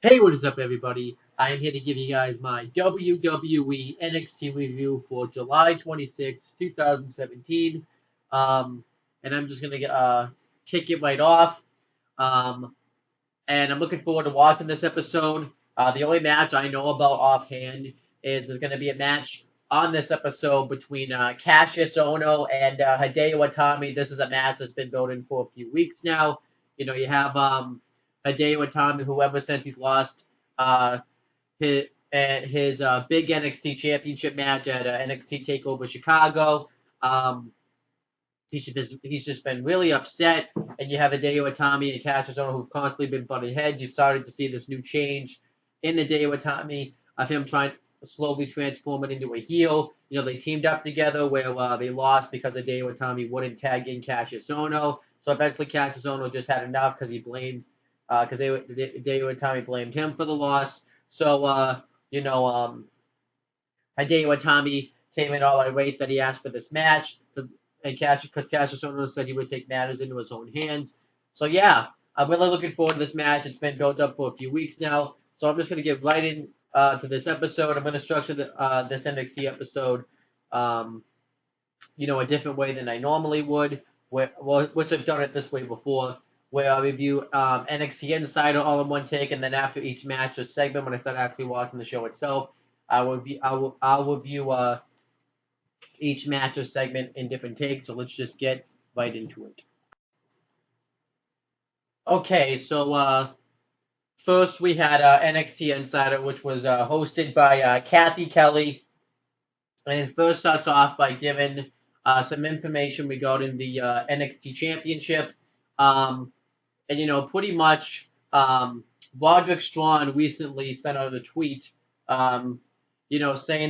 Hey, what is up, everybody? I am here to give you guys my WWE NXT review for July 26, 2017. Um, and I'm just going to kick it right off. Um, and I'm looking forward to watching this episode. The only match I know about offhand is there's going to be a match on this episode between Cassius Ohno and Hideo Itami. This is a match that's been building for a few weeks now. You have Hideo Itami, who ever since he's lost uh, his big NXT Championship match at NXT Takeover Chicago. Um, he's just been really upset, and you have Hideo Itami and Cassius Ohno who've constantly been butting heads. You've started to see this new change in Hideo Itami of him trying to slowly transform it into a heel. They teamed up together where they lost because Hideo Itami wouldn't tag in Cassius Ohno. So eventually Cassius Ohno just had enough because he blamed because Hideo Itami blamed him for the loss. So you know Hideo Itami came in all irate that he asked for this match because Cassius Ohno said he would take matters into his own hands. So yeah, I'm really looking forward to this match. It's been built up for a few weeks now, so I'm just going to get right in to this episode. I'm going to structure this NXT episode, um, a different way than I normally would, which I've done it this way before, where I review NXT Insider all in one take, and then after each match or segment, when I start actually watching the show itself, I'll review each match or segment in different takes. So let's just get right into it. Okay, so first we had NXT Insider, which was hosted by Kathy Kelly, and it first starts off by giving some information regarding the NXT Championship, um, and pretty much Roderick Strong recently sent out a tweet, saying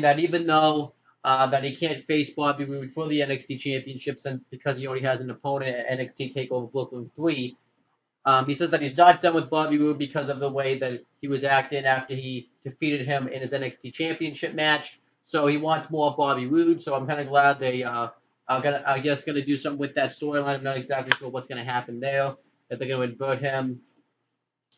that even though that he can't face Bobby Roode for the NXT Championship since because he already has an opponent at NXT Takeover Brooklyn 3. He says that he's not done with Bobby Roode because of the way that he was acting after he defeated him in his NXT Championship match. So he wants more Bobby Roode. So I'm kind of glad they gonna do something with that storyline. I'm not exactly sure what's gonna happen there. If they're gonna invert him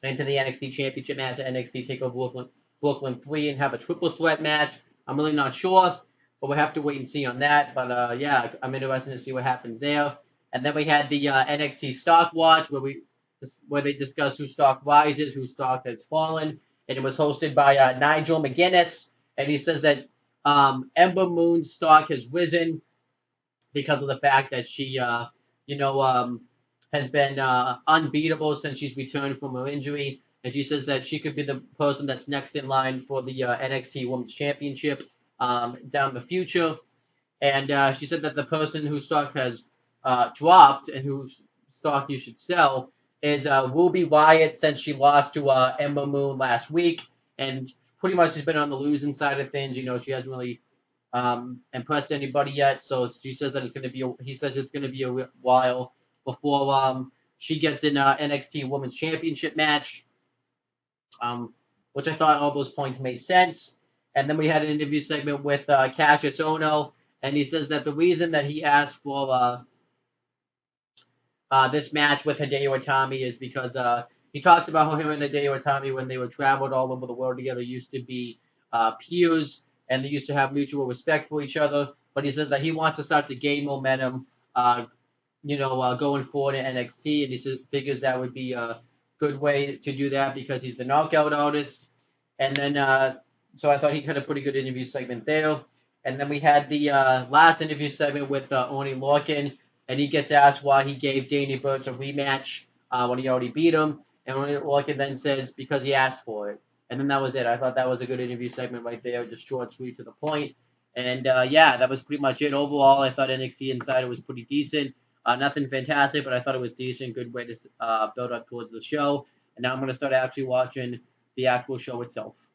into the NXT Championship match at NXT Takeover Brooklyn 3 and have a triple threat match. I'm really not sure, but we'll have to wait and see on that. But yeah, I'm interested to see what happens there. And then we had the NXT Stock Watch where they discuss whose stock rises, whose stock has fallen, and it was hosted by Nigel McGuinness, and he says that Ember Moon's stock has risen because of the fact that she, you know, um, has been unbeatable since she's returned from her injury. And she says that she could be the person that's next in line for the NXT Women's Championship down the future. And she said that the person whose stock has dropped and whose stock you should sell is Ruby Wyatt since she lost to Ember Moon last week. And pretty much has been on the losing side of things. She hasn't really impressed anybody yet. So she says that he says it's going to be a while before she gets in NXT Women's Championship match, which I thought all those points made sense. And then we had an interview segment with Cassius Ohno, and he says that the reason that he asked for this match with Hideo Itami is because he talks about how him and Hideo Itami, when they were traveled all over the world together, used to be peers and they used to have mutual respect for each other. But he says that he wants to start to gain momentum, going forward in NXT, and figures that would be a good way to do that because he's the knockout artist. And then, so I thought he had a pretty good interview segment there. And then we had the last interview segment with Oni Lorcan, and he gets asked why he gave Danny Burch a rematch when he already beat him. And Lorcan then says because he asked for it. And then that was it. I thought that was a good interview segment right there, just short, sweet, to the point. And yeah, that was pretty much it. Overall, I thought NXT Insider was pretty decent. Nothing fantastic, but I thought it was decent. Good way to build up towards the show. And now I'm going to start actually watching the actual show itself.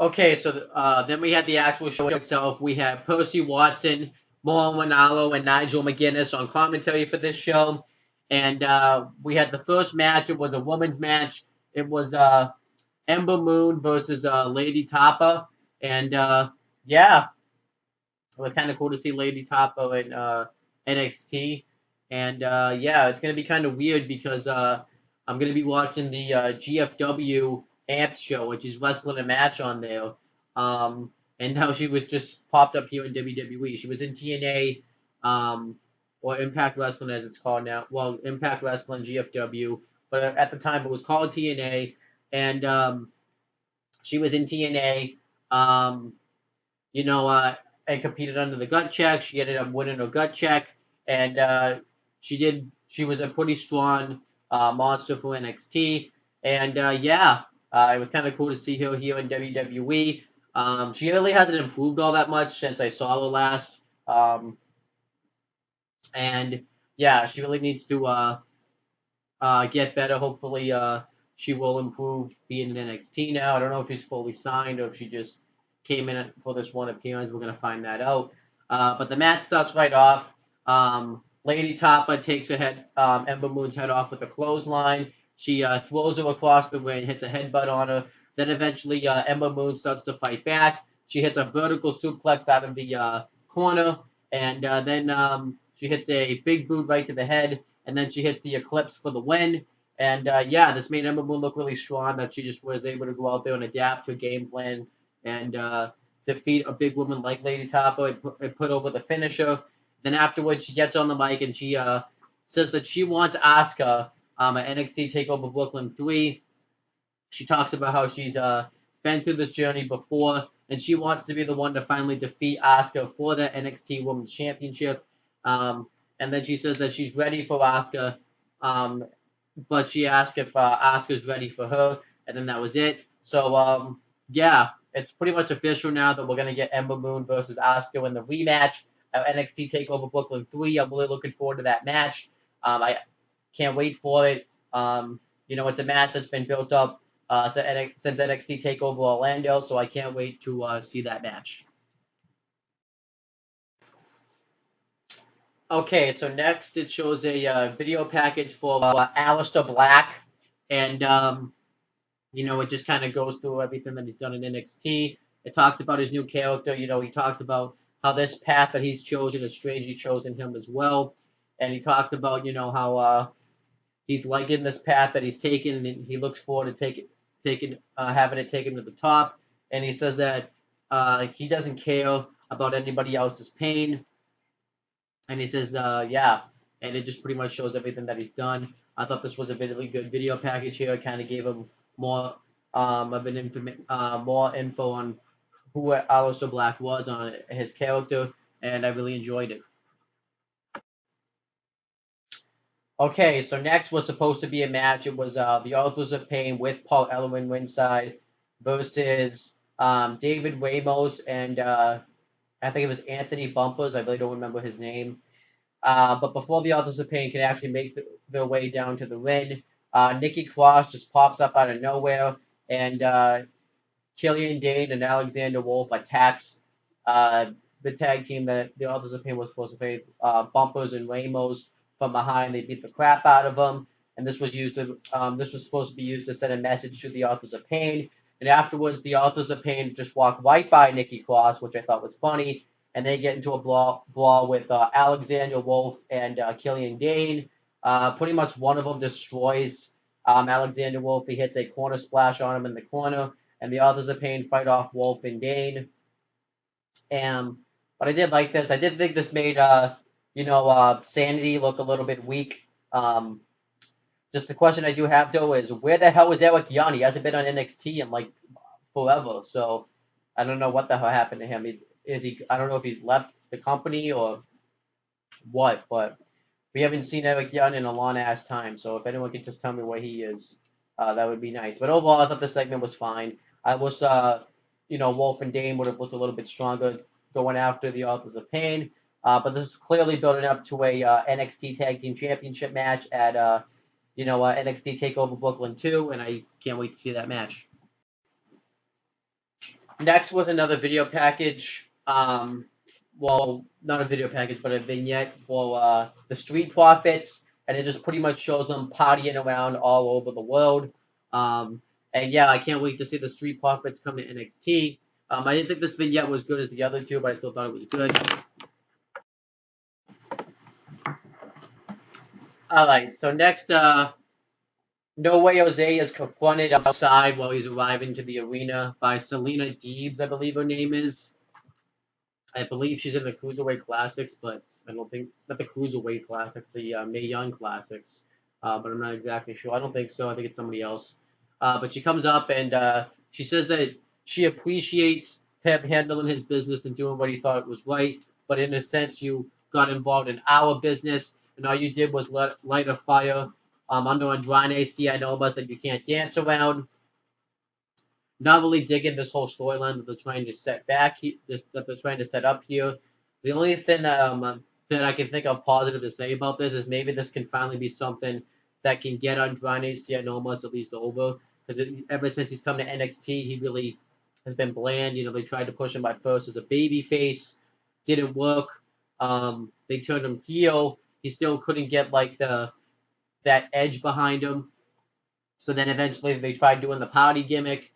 Okay, so then we had the actual show itself. We had Percy Watson, Mauro Ranallo, and Nigel McGuinness on commentary for this show. And we had the first match. It was a women's match. It was Ember Moon versus Lady Tapa. And yeah, it was kind of cool to see Lady Tapa in NXT. And yeah, it's going to be kind of weird because I'm gonna be watching the GFW Amp show, which is wrestling a match on there. And how she was just popped up here in WWE. She was in TNA, or Impact Wrestling as it's called now. Well, Impact Wrestling GFW, but at the time it was called TNA, and she was in TNA. Um, you know, and competed under the gut check. She ended up winning her gut check, and she was a pretty strong monster for NXT. And yeah, it was kind of cool to see her here in WWE. She really hasn't improved all that much since I saw her last. And yeah, she really needs to get better. Hopefully, she will improve being in NXT now. I don't know if she's fully signed or if she just came in for this one appearance. We're gonna find that out. But the match starts right off. Lady Tapa takes her head, Ember Moon's head off with a clothesline. She throws her across the ring, hits a headbutt on her. Then eventually, Ember Moon starts to fight back. She hits a vertical suplex out of the corner, and then she hits a big boot right to the head, and then she hits the Eclipse for the win. And yeah, this made Ember Moon look really strong. That she just was able to go out there and adapt to a game plan and defeat a big woman like Lady Tapa and put over the finisher. Then afterwards, she gets on the mic and she says that she wants Asuka at NXT Takeover Brooklyn 3. She talks about how she's been through this journey before, and she wants to be the one to finally defeat Asuka for the NXT Women's Championship. And then she says that she's ready for Asuka, um, but she asked if Asuka's ready for her, and then that was it. So yeah, it's pretty much official now that we're gonna get Ember Moon versus Asuka in the rematch at NXT Takeover Brooklyn 3. I'm really looking forward to that match. I can't wait for it. It's a match that's been built up since NXT Takeover Orlando, so I can't wait to see that match. Okay, so next it shows a video package for Alistair Black, and it just kind of goes through everything that he's done in NXT. It talks about his new character. He talks about how this path that he's chosen has strangely chosen him as well, and he talks about how he's liking this path that he's taken, and he looks forward to having it take him to the top. And he says that he doesn't care about anybody else's pain. And he says, yeah, and it just pretty much shows everything that he's done. I thought this was a really good video package here. It kind of gave him more more info on who Alistair Black was, on his character, and I really enjoyed it. Okay, so next was supposed to be a match. It was the Authors of Pain with Paul Ellering ringside versus David Ramos and I think it was Anthony Bumpers. I really don't remember his name. But before the Authors of Pain can actually make their way down to the ring, Nikki Cross just pops up out of nowhere, and Killian Dane and Alexander Wolf attacks the tag team that the Authors of Pain was supposed to pay, Bumpers and Ramos, from behind. They beat the crap out of them, and this was supposed to be used to send a message to the Authors of Pain. And afterwards, the Authors of Pain just walk right by Nikki Cross, which I thought was funny, and they get into a brawl with Alexander Wolf and Killian Dane. Pretty much one of them destroys Alexander Wolf. He hits a corner splash on him in the corner, and the Authors of Pain fight off Wolf and Dane. But I did like this. I did think this made Sanity look a little bit weak. Just the question I do have though is, where the hell is Eric Young? He hasn't been on NXT in like forever, so I don't know what the hell happened to him. I don't know if he's left the company or what, but we haven't seen Eric Young in a long ass time. So if anyone could just tell me where he is, that would be nice. But overall, I thought the segment was fine. I wish Wolf and Dane would have looked a little bit stronger going after the Authors of Pain. But this is clearly building up to a NXT Tag Team Championship match at NXT Takeover Brooklyn 2, and I can't wait to see that match. Next was another video package. Well, not a video package, but a vignette for the Street Profits, and it just pretty much shows them partying around all over the world. And yeah, I can't wait to see the Street Profits come to NXT. I didn't think this vignette was good as the other two, but I still thought it was good. All right, so next No Way Jose is confronted outside while he's arriving to the arena by Selena Deeb, I believe her name is. I believe she's in the Cruiserweight Classics, but I don't think not the Cruiserweight Classics, the Mae Young Classics. But I'm not exactly sure. I don't think so. I think it's somebody else. But she comes up and she says that she appreciates him handling his business and doing what he thought was right. But in a sense, you got involved in our business, and all you did was light a fire under Andrade Cien Almas that you can't dance around. Not really digging this whole storyline that they're trying to that they're trying to set up here. The only thing that I can think of positive to say about this is maybe this can finally be something that can get Andrade Cien Almas at least over, because ever since he's come to NXT, he really has been bland. You know, they tried to push him at first as a baby face, didn't work. They turned him heel. He still couldn't get like that edge behind him. So then eventually they tried doing the party gimmick.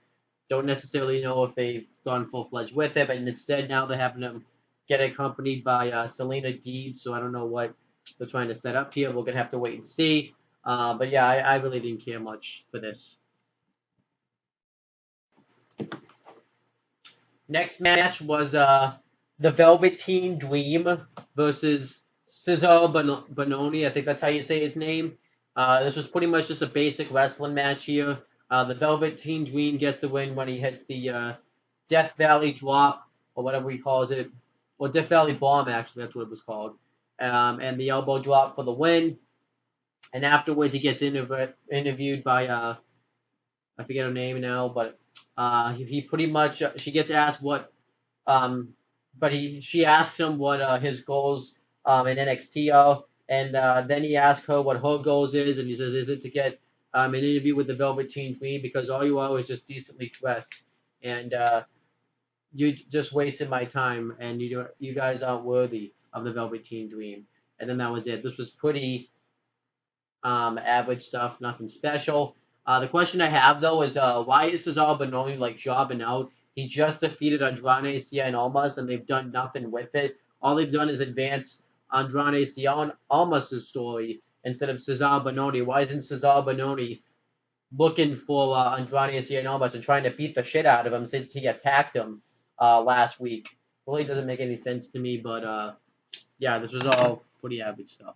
Don't necessarily know if they've gone full fledged with it, but instead now they're having him get accompanied by Selena Deeb. So I don't know what they're trying to set up here. We're gonna have to wait and see. But yeah, I really didn't care much for this. Next match was the Velveteen Dream versus Cezar Bononi. I think that's how you say his name. This was pretty much just a basic wrestling match here. The Velveteen Dream gets the win when he hits the Death Valley Drop, or whatever he calls it. Or Death Valley Bomb, actually, that's what it was called. And the elbow drop for the win. And afterwards, he gets interviewed by, I forget her name now, but he pretty much, she gets asked what but she asks him what his goals in NXT are, and then he asks her what her goals is, and he says, "Is it to get an interview with the Velveteen Dream? Because all you are is just decently dressed, and you just wasted my time, and you guys aren't worthy of the Velveteen Dream." And then that was it. This was pretty average stuff, nothing special. The question I have though is why is Cesar Bononi like jobbing out? He just defeated Andrade Cien Almas, and they've done nothing with it. All they've done is advance Andrade Cien Almas' story instead of Cesar Bononi. Why isn't Cesar Bononi looking for Andrade Cien Almas and trying to beat the shit out of him since he attacked him last week? Really doesn't make any sense to me, but yeah, this was all pretty average stuff.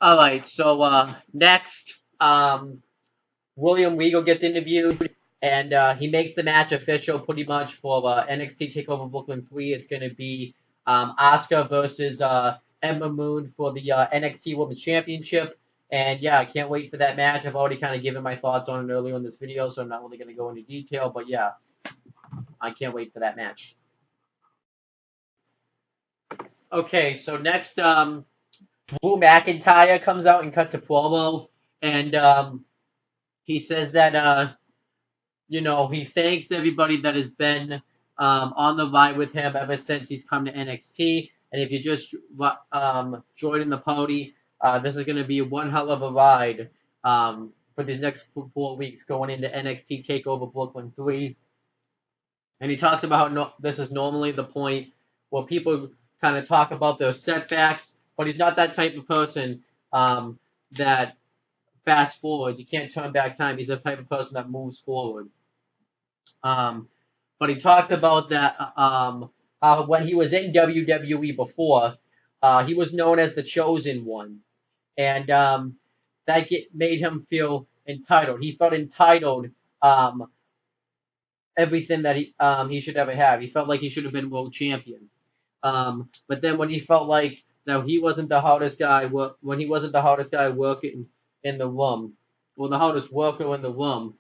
All right, so next, William Regal gets interviewed, and he makes the match official pretty much for NXT Takeover Brooklyn 3. It's going to be Asuka versus Ember Moon for the NXT Women's Championship. And yeah, I can't wait for that match. I've already kind of given my thoughts on it earlier in this video, so I'm not really going to go into detail. But yeah, I can't wait for that match. Okay, so next, Drew McIntyre comes out and cuts a promo, and he says that he thanks everybody that has been on the ride with him ever since he's come to NXT. And if you just joining the party, this is going to be one hell of a ride for these next 4 weeks going into NXT Takeover Brooklyn 3. And he talks about how this is normally the point where people kind of talk about their setbacks, but he's not that type of person that fast forwards. You can't turn back time. He's the type of person that moves forward. But he talks about that when he was in WWE before, he was known as the Chosen One, and that made him feel entitled. He felt entitled everything that he should ever have. He felt like he should have been world champion. But then when he felt like that he wasn't the hardest guy, when he wasn't the hardest guy working in the room, or the hardest worker in the room,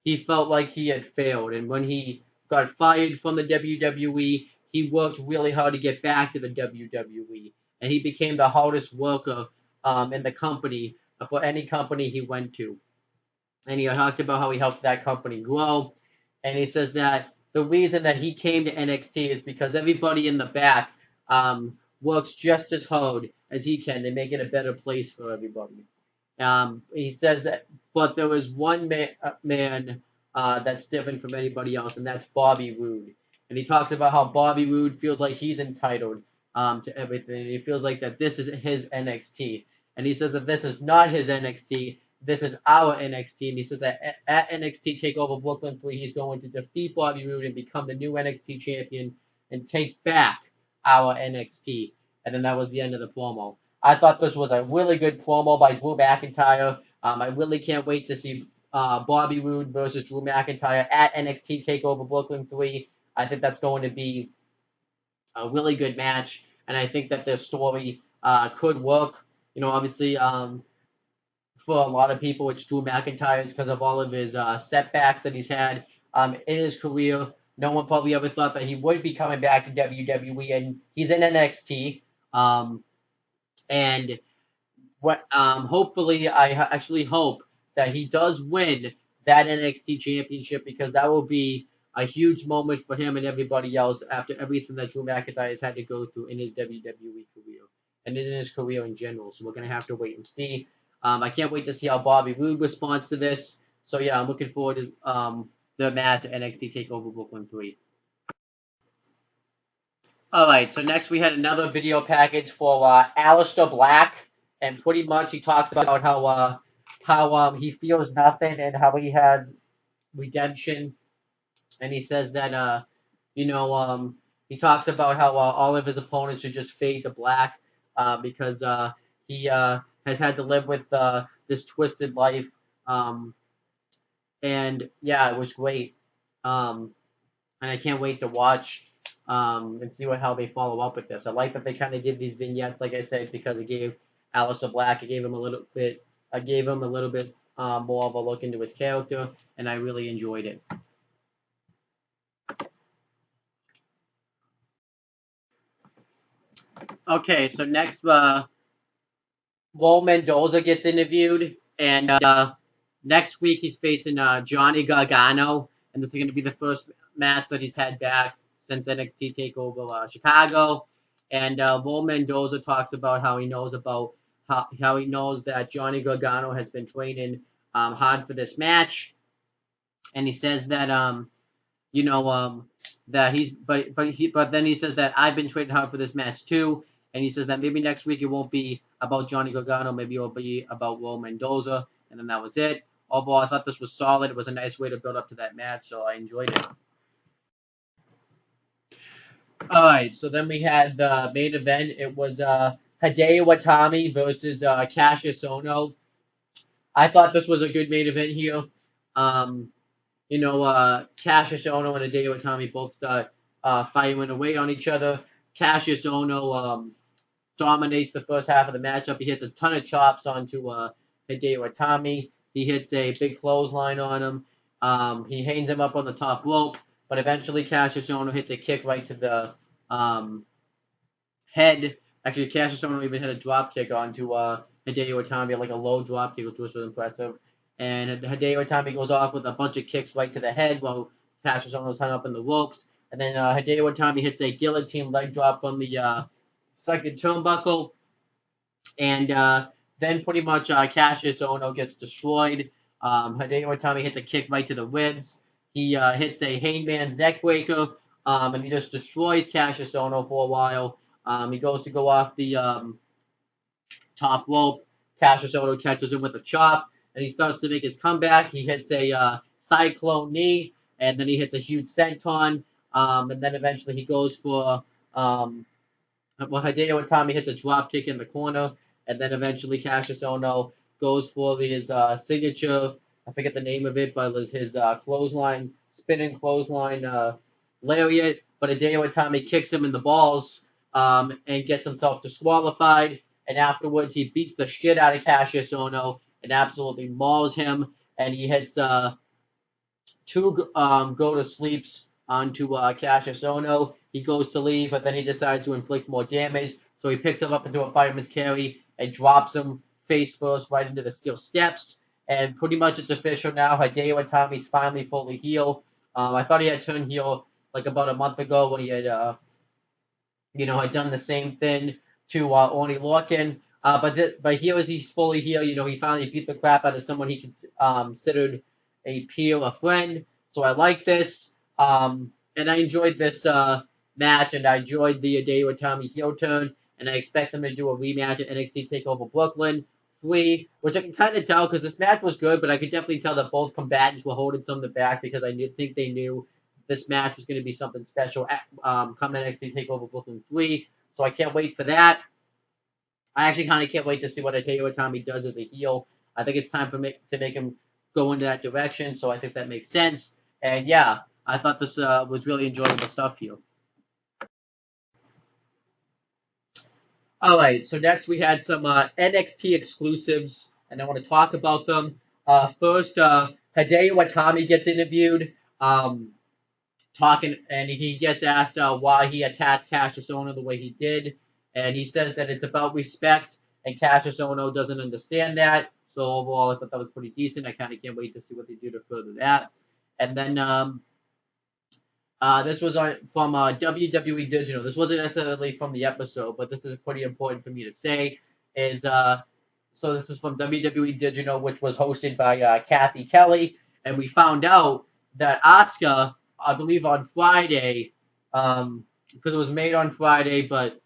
he felt like he had failed. And when he got fired from the WWE, he worked really hard to get back to the WWE. And he became the hardest worker in the company for any company he went to. And he talked about how he helped that company grow. And he says that the reason that he came to NXT is because everybody in the back works just as hard as he can to make it a better place for everybody. He says that, but there was one man that's different from anybody else, and that's Bobby Roode. And he talks about how Bobby Roode feels like he's entitled to everything. He feels like that this is his NXT, and he says that this is not his NXT. This is our NXT, and he says that at NXT Takeover Brooklyn 3, he's going to defeat Bobby Roode and become the new NXT champion and take back our NXT. And then that was the end of the promo. I thought this was a really good promo by Drew McIntyre. I really can't wait to see Bobby Roode versus Drew McIntyre at NXT Takeover Brooklyn 3. I think that's going to be a really good match, and I think that this story could work. Obviously, for a lot of people, it's Drew McIntyre because of all of his setbacks that he's had in his career. No one probably ever thought that he would be coming back to WWE, and he's in NXT. And what hopefully actually hope that he does win that NXT championship, because that will be a huge moment for him and everybody else after everything that Drew McIntyre has had to go through in his WWE career and in his career in general. So we're gonna have to wait and see. I can't wait to see how Bobby Roode responds to this. So yeah, I'm looking forward to the match at NXT Takeover Brooklyn 3. All right, so next we had another video package for Alistair Black, and pretty much he talks about how he feels nothing and how he has redemption, and he says that he talks about how all of his opponents should just fade to black because he has had to live with this twisted life, and yeah, it was great. And I can't wait to watch and see how they follow up with this. I like that they kind of did these vignettes, like I said, because it gave Alistair Black, it gave him a little bit, more of a look into his character, and I really enjoyed it. Okay, so next, Mendoza gets interviewed, and next week he's facing Johnny Gargano, and this is going to be the first match that he's had back since NXT Takeover Chicago. And Mendoza talks about how he knows that Johnny Gargano has been training hard for this match, and he says that that he's but then he says that I've been training hard for this match too, and he says that maybe next week it won't be about Johnny Gargano, maybe it'll be about Mendoza, and then that was it. Overall, I thought this was solid. It was a nice way to build up to that match, so I enjoyed it. All right, so then we had the main event. It was Hideo Itami versus Cassius Ohno. I thought this was a good main event here. Cassius Ohno and Hideo Itami both start fighting away on each other. Cassius Ohno dominates the first half of the matchup. He hits a ton of chops onto Hideo Itami. He hits a big clothesline on him. He hangs him up on the top rope, but eventually Cassius Ohno hits a kick right to the head. Actually, Cassius Ohno even hit a drop kick onto Hideo Itami, like a low drop kick, which was really impressive. And Hideo Itami goes off with a bunch of kicks right to the head while Cassius Ohno's hung up in the ropes. And then Hideo Itami hits a guillotine leg drop from the second turnbuckle. And then pretty much Cassius Ohno gets destroyed. Hideo Itami hits a kick right to the ribs. He hits a Hangman's neckbreaker, and he just destroys Cassius Ohno for a while. He goes to go off the top rope. Cassius Ohno catches him with a chop, and he starts to make his comeback. He hits a cyclone knee, and then he hits a huge senton, and then eventually he goes for Hideo Itami hits a drop kick in the corner, and then eventually Cassius Ohno goes for his signature. I forget the name of it, but his spinning clothesline lariat. But Hideo Itami kicks him in the balls and gets himself disqualified. And afterwards, he beats the shit out of Cassius Ohno and absolutely mauls him. And he hits two go to sleeps onto Cassius Ohno. He goes to leave, but then he decides to inflict more damage. So he picks him up into a fireman's carry and drops him face first right into the steel steps. And pretty much it's official now. Hideo Itami's finally fully healed. I thought he had turned heel like about a month ago when he had, had done the same thing to Oney Lorcan. But here as he's fully healed, he finally beat the crap out of someone he considered a peer, a friend. So I like this. And I enjoyed this match, and I enjoyed the Hideo Itami heel turn, and I expect them to do a rematch at NXT Takeover Brooklyn 3, which I can kind of tell because this match was good, but I could definitely tell that both combatants were holding some of the back because think they knew this match was going to be something special at come NXT Takeover Brooklyn 3, so I can't wait for that. I actually kind of can't wait to see what Hideo Itami does as a heel. I think it's time for to make him go in that direction, so I think that makes sense. And yeah, I thought this was really enjoyable stuff here. All right, so next we had some NXT exclusives, and I want to talk about them. First, Hideo Itami gets interviewed, talking, and he gets asked why he attacked Cassius Ohno the way he did, and he says that it's about respect, and Cassius Ohno doesn't understand that. So overall, I thought that was pretty decent. I kind of can't wait to see what they do to further that. And then this was from WWE Digital. This wasn't necessarily from the episode, but this is pretty important for me to say. So this is from WWE Digital, which was hosted by Kathy Kelly, and we found out that Asuka, I believe on Friday, because it was made on Friday, but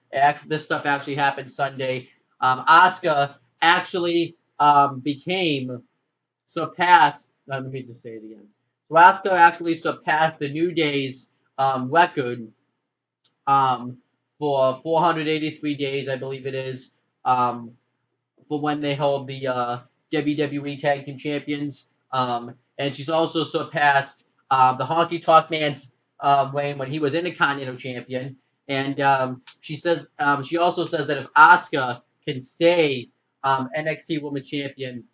this stuff actually happened Sunday. Asuka actually became surpassed. Let me just say it again. Asuka actually surpassed the New Day's record for 483 days, I believe it is, for when they hold the WWE Tag Team Champions. And she's also surpassed the Honky Tonk Man's reign when he was Intercontinental Champion. And she also says that if Asuka can stay NXT Women's Champion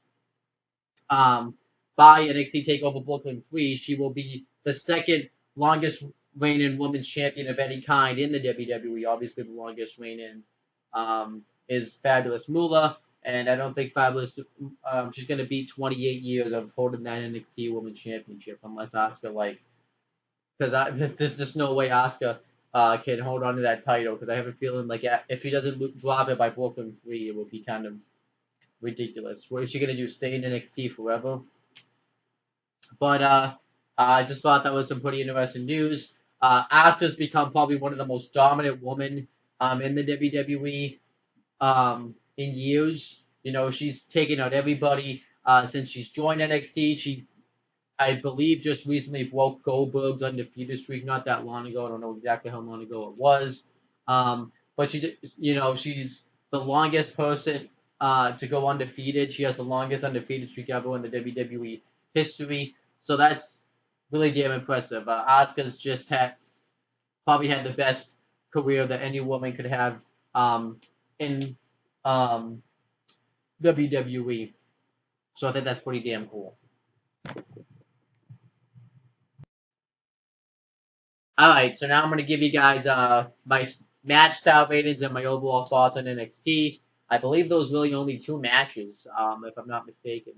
by NXT Takeover Brooklyn 3, she will be the second longest reigning women's champion of any kind in the WWE. Obviously, the longest reigning is Fabulous Moolah, and I don't think Fabulous she's going to beat 28 years of holding that NXT Women's Championship unless Asuka because there's just no way Asuka can hold on to that title because I have a feeling if she doesn't drop it by Brooklyn 3, it will be kind of ridiculous. What is she gonna do? Stay in NXT forever? But I just thought that was some pretty interesting news. Asuka's become probably one of the most dominant women in the WWE in years. You know, she's taken out everybody since she's joined NXT. She, I believe, just recently broke Goldberg's undefeated streak not that long ago. I don't know exactly how long ago it was. But she's the longest person to go undefeated. She has the longest undefeated streak ever in the WWE history. So that's really damn impressive. Asuka's just probably had the best career that any woman could have in WWE. So I think that's pretty damn cool. All right, so now I'm going to give you guys my match style ratings and my overall thoughts on NXT. I believe those really only two matches, if I'm not mistaken.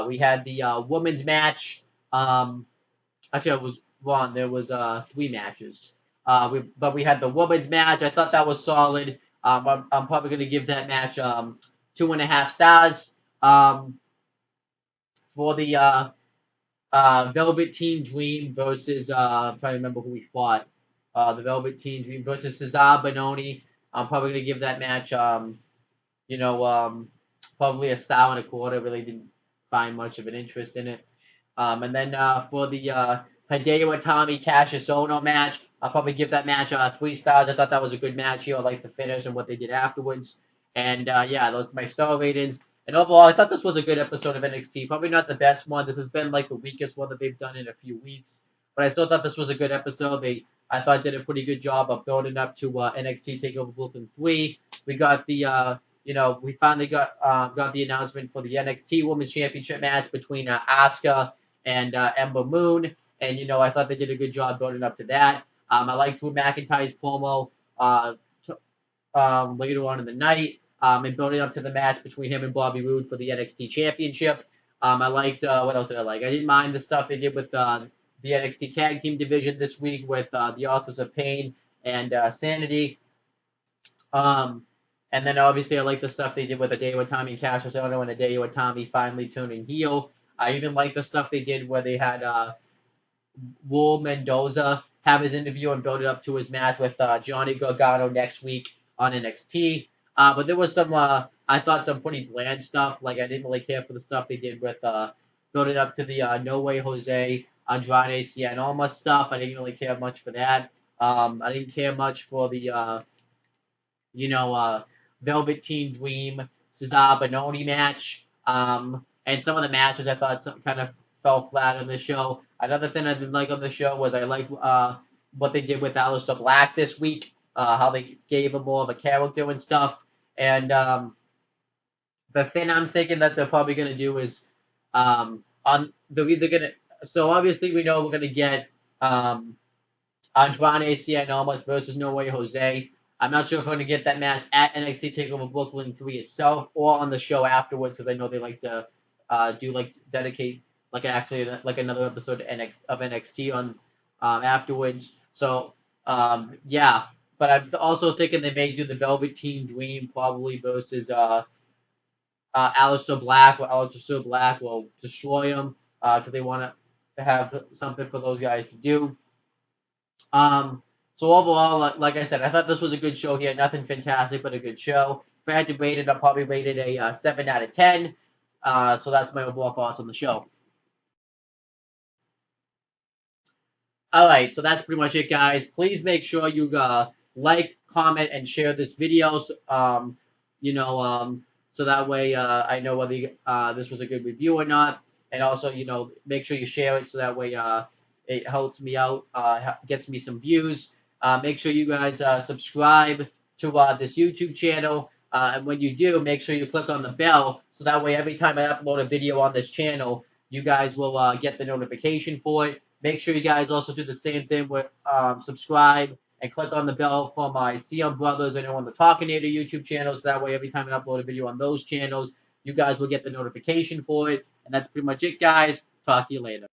We had the women's match. Actually, I was wrong. There was three matches. But we had the women's match. I thought that was solid. I'm probably going to give that match 2.5 stars. For the Velveteen Dream versus I'm trying to remember who we fought. The Velveteen Dream versus Cezar Bononi. I'm probably gonna give that match probably 1.25 stars. Really didn't find much of an interest in it. And then for the Hideo Itami Cassius Ohno match, I'll probably give that match 3 stars. I thought that was a good match here. I liked the finish and what they did afterwards. And yeah, those are my star ratings. And overall, I thought this was a good episode of NXT. Probably not the best one. This has been the weakest one that they've done in a few weeks. But I still thought this was a good episode. I thought, did a pretty good job of building up to NXT Takeover Brooklyn 3. We got the we finally got the announcement for the NXT Women's Championship match between Asuka and Ember Moon. And I thought they did a good job building up to that. I like Drew McIntyre's promo later on in the night. And building up to the match between him and Bobby Roode for the NXT Championship. I liked, what else did I like? I didn't mind the stuff they did with the NXT Tag Team Division this week with the Authors of Pain and Sanity. And then obviously I like the stuff they did with Hideo Itami and Cassius Ohno and Hideo Itami finally turning heel. I even like the stuff they did where they had Mendoza have his interview and build it up to his match with Johnny Gargano next week on NXT. But there was some, I thought, some pretty bland stuff. Like, I didn't really care for the stuff they did with building up to the No Way Jose, Andrade Cien Almas stuff. I didn't really care much for that. I didn't care much for the, Velveteen Dream, Cezar Bononi match. And some of the matches I thought kind of fell flat on the show. Another thing I didn't like on the show was I like what they did with Alistair Black this week, how they gave him more of a character and stuff. And the thing I'm thinking that they're probably going to do is they're either going to. So obviously we know we're going to get Andrade Cien Almas versus No Way Jose. I'm not sure if we're going to get that match at NXT Takeover Brooklyn 3 itself or on the show afterwards because I know they like to dedicate like another episode of NXT on afterwards. So yeah, but I'm also thinking they may do the Velveteen Dream probably versus Alistair Black, or Alistair Black will destroy him because they want to have something for those guys to do. So overall, like I said, I thought this was a good show here. Nothing fantastic, but a good show. If I had to rate it, I probably rated a 7 out of 10. So that's my overall thoughts on the show. All right, so that's pretty much it, guys. Please make sure you like, comment, and share this video. So that way I know whether this was a good review or not. And also, make sure you share it so that way it helps me out, gets me some views. Make sure you guys subscribe to this YouTube channel. And when you do, make sure you click on the bell so that way every time I upload a video on this channel, you guys will get the notification for it. Make sure you guys also do the same thing with subscribe and click on the bell for my CM Brothers and on the Talkinator YouTube channels. That way, every time I upload a video on those channels, you guys will get the notification for it. And that's pretty much it, guys. Talk to you later.